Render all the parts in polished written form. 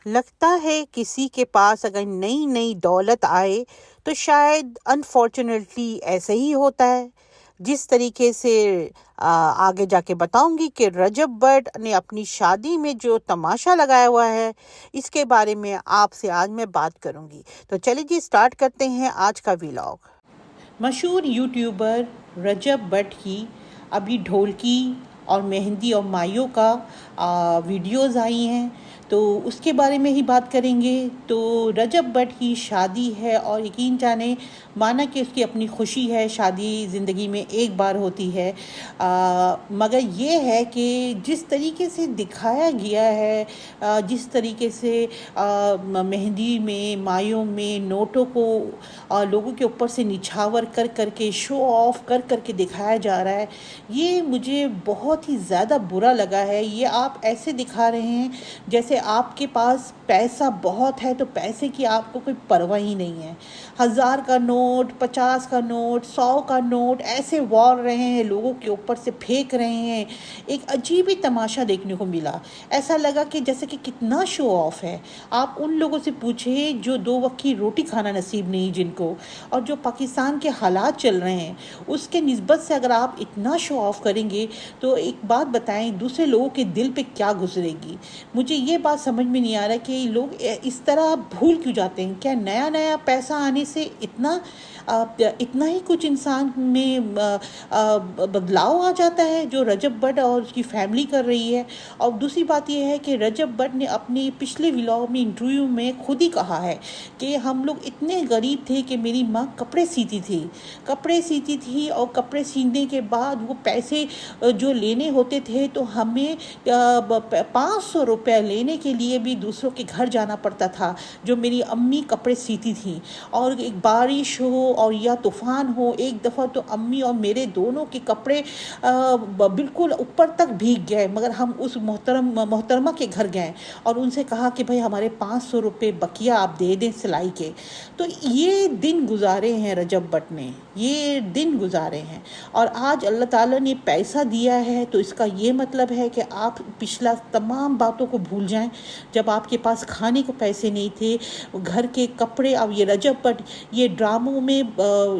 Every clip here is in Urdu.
لگتا ہے کسی کے پاس اگر نئی نئی دولت آئے تو شاید انفارچونیٹلی ایسے ہی ہوتا ہے. جس طریقے سے آگے جا کے بتاؤں گی کہ رجب بٹ نے اپنی شادی میں جو تماشا لگایا ہوا ہے اس کے بارے میں آپ سے آج میں بات کروں گی. تو چلیے جی اسٹارٹ کرتے ہیں آج کا ویلاگ. مشہور یوٹیوبر رجب بٹ کی ابھی ڈھولکی اور مہندی اور مائیوں کا ویڈیوز آئی ہیں تو اس کے بارے میں ہی بات کریں گے. تو رجب بٹ کی شادی ہے اور یقین جانیں مانا کہ اس کی اپنی خوشی ہے، شادی زندگی میں ایک بار ہوتی ہے، مگر یہ ہے کہ جس طریقے سے دکھایا گیا ہے، جس طریقے سے مہندی میں مائیوں میں نوٹوں کو لوگوں کے اوپر سے نچھاور کر کر کے شو آف کر کر کے دکھایا جا رہا ہے، یہ مجھے بہت ہی زیادہ برا لگا ہے. یہ آپ ایسے دکھا رہے ہیں جیسے آپ کے پاس پیسہ بہت ہے تو پیسے کی آپ کو کوئی پرواہ ہی نہیں ہے. 1000 کا نوٹ، 50 کا نوٹ، 100 کا نوٹ ایسے وار رہے ہیں، لوگوں کے اوپر سے پھینک رہے ہیں. ایک عجیب ہی تماشا دیکھنے کو ملا. ایسا لگا کہ جیسے کہ کتنا شو آف ہے. آپ ان لوگوں سے پوچھیں جو 2 وقت کی روٹی کھانا نصیب نہیں جن کو، اور جو پاکستان کے حالات چل رہے ہیں اس کے نسبت سے اگر آپ اتنا شو آف کریں گے تو ایک بات بتائیں دوسرے لوگوں کے دل پہ کیا گزرے گی. مجھے یہ بات سمجھ میں نہیں آ رہا کہ لوگ اس طرح بھول کیوں جاتے ہیں. کیا نیا نیا پیسہ آنے سے اتنا ہی کچھ انسان میں بدلاؤ آ جاتا ہے جو رجب بٹ اور اس کی فیملی کر رہی ہے. اور دوسری بات یہ ہے کہ رجب بٹ نے اپنے پچھلے ولاگ میں انٹرویو میں خود ہی کہا ہے کہ ہم لوگ اتنے غریب تھے کہ میری ماں کپڑے سیتی تھی اور کپڑے سینے کے بعد وہ پیسے جو لینے ہوتے تھے تو ہمیں 500 روپے لینے کے لیے بھی دوسروں کے گھر جانا پڑتا تھا جو میری امی کپڑے سیتی تھیں. اور ایک بارش ہو اور یا طوفان ہو، ایک دفعہ تو امی اور میرے دونوں کے کپڑے بالکل اوپر تک بھیگ گئے، مگر ہم اس محترمہ کے گھر گئے اور ان سے کہا کہ بھائی ہمارے 500 روپے بقیہ آپ دے دیں سلائی کے. تو یہ دن گزارے ہیں رجب بٹ نے، یہ دن گزارے ہیں. اور آج اللہ تعالیٰ نے پیسہ دیا ہے تو اس کا یہ مطلب ہے کہ آپ پچھلا تمام باتوں کو بھول جائیں. جب آپ کے پاس کھانے کو پیسے نہیں تھے، گھر کے کپڑے، اب یہ رجب بٹ یہ ڈراموں میں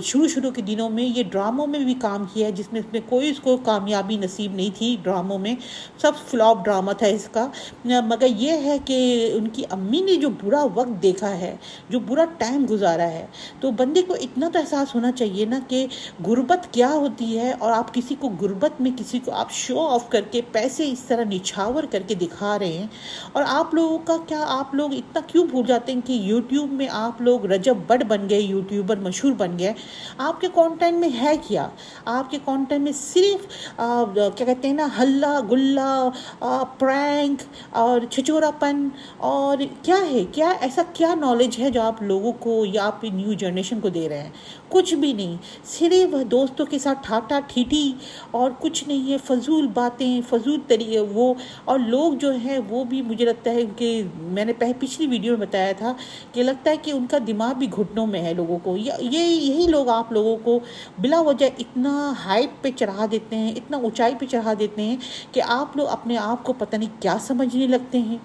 شروع کے دنوں میں یہ ڈراموں میں بھی کام کیا ہے جس میں کوئی اس کو کامیابی نصیب نہیں تھی. ڈراموں میں سب فلاپ ڈرامہ تھا اس کا. مگر یہ ہے کہ ان کی امی نے جو برا وقت دیکھا ہے، جو برا ٹائم گزارا ہے، تو بندے کو اتنا تو احساس ہونا چاہیے نا کہ غربت کیا ہوتی ہے. اور آپ کسی کو غربت میں کسی کو آپ شو آف کر کے پیسے اس طرح نچھاور کر کے دکھا رہے ہیں. اور آپ لوگوں کا کیا، آپ لوگ اتنا کیوں بھول جاتے ہیں کہ یوٹیوب میں آپ لوگ رجب بٹ بن گئے، یوٹیوبر مشہور بن گئے. آپ کے کانٹینٹ میں ہے کیا؟ آپ کے کانٹینٹ میں صرف کیا کہتے ہیں نا ہلا گلا، پرینک اور چھچورا پن، اور کیا ہے، کیا ایسا کیا نالج ہے جو آپ لوگوں کو یا آپ نیو جنریشن کو دے رہے ہیں؟ کچھ بھی نہیں، صرف دوستوں کے ساتھ ٹھاٹا ٹھیٹھی اور کچھ نہیں ہے. فضول باتیں، فضول طریقے وہ. اور لوگ جو ہیں وہ بھی مجھے لگتا ہے کہ میں نے پچھلی ویڈیو میں بتایا تھا کہ لگتا ہے کہ ان کا دماغ بھی گھٹنوں میں ہے لوگوں کو. یہی لوگ آپ لوگوں کو بلا وجہ اتنا ہائپ پہ چڑھا دیتے ہیں، اتنا اونچائی پہ چڑھا دیتے ہیں کہ آپ لوگ اپنے آپ کو پتہ نہیں کیا سمجھنے لگتے ہیں.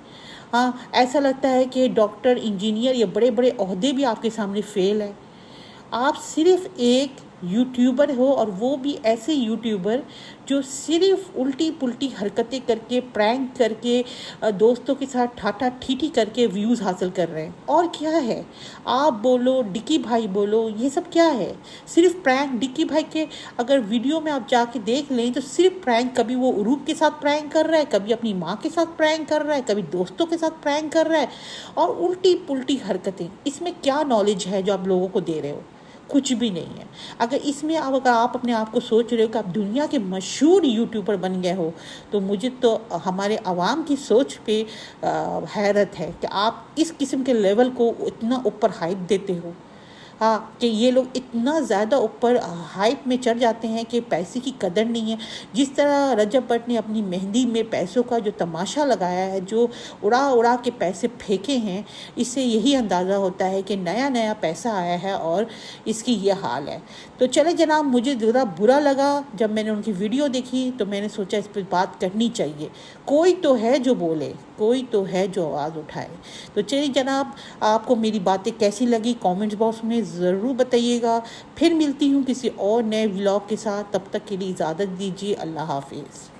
ہاں، ایسا لگتا ہے کہ ڈاکٹر، انجینئر یا بڑے بڑے عہدے بھی آپ کے سامنے فیل ہے. آپ صرف ایک یوٹیوبر ہو، اور وہ بھی ایسے یوٹیوبر جو صرف الٹی پلٹی حرکتیں کر کے، پرینک کر کے، دوستوں کے ساتھ ٹھاٹا ٹھیٹھی کر کے ویوز حاصل کر رہے ہیں. اور کیا ہے، آپ بولو، ڈکی بھائی بولو، یہ سب کیا ہے؟ صرف پرینک. ڈکی بھائی کے اگر ویڈیو میں آپ جا کے دیکھ لیں تو صرف پرینک. کبھی وہ عروب کے ساتھ پرینک کر رہا ہے، کبھی اپنی ماں کے ساتھ پرینک کر رہا ہے، کبھی دوستوں کے ساتھ پرینک کر رہا ہے، اور الٹی پلٹی حرکتیں. اس میں کیا نالج ہے جو آپ لوگوں کو دے رہے ہو؟ کچھ بھی نہیں ہے. اگر اس میں اگر آپ اپنے آپ کو سوچ رہے ہو کہ آپ دنیا کے مشہور یوٹیوبر بن گئے ہو تو مجھے تو ہمارے عوام کی سوچ پہ حیرت ہے کہ آپ اس قسم کے لیول کو اتنا اوپر ہائپ دیتے ہو. ہاں، کہ یہ لوگ اتنا زیادہ اوپر ہائپ میں چڑھ جاتے ہیں کہ پیسے کی قدر نہیں ہے. جس طرح رجب بٹ نے اپنی مہندی میں پیسوں کا جو تماشا لگایا ہے، جو اڑا کے پیسے پھینکے ہیں، اس سے یہی اندازہ ہوتا ہے کہ نیا نیا پیسہ آیا ہے اور اس کی یہ حال ہے. تو چلے جناب، مجھے ذرا برا لگا جب میں نے ان کی ویڈیو دیکھی تو میں نے سوچا اس پہ بات کرنی چاہیے. کوئی تو ہے جو بولے. کوئی تو ہے جو آواز اٹھائے۔ تو چلیے جناب، آپ کو میری باتیں کیسی لگی کامنٹس باکس میں ضرور بتائیے گا۔ پھر ملتی ہوں کسی اور نئے ولاگ کے ساتھ، تب تک کے لیے اجازت دیجیے، اللہ حافظ۔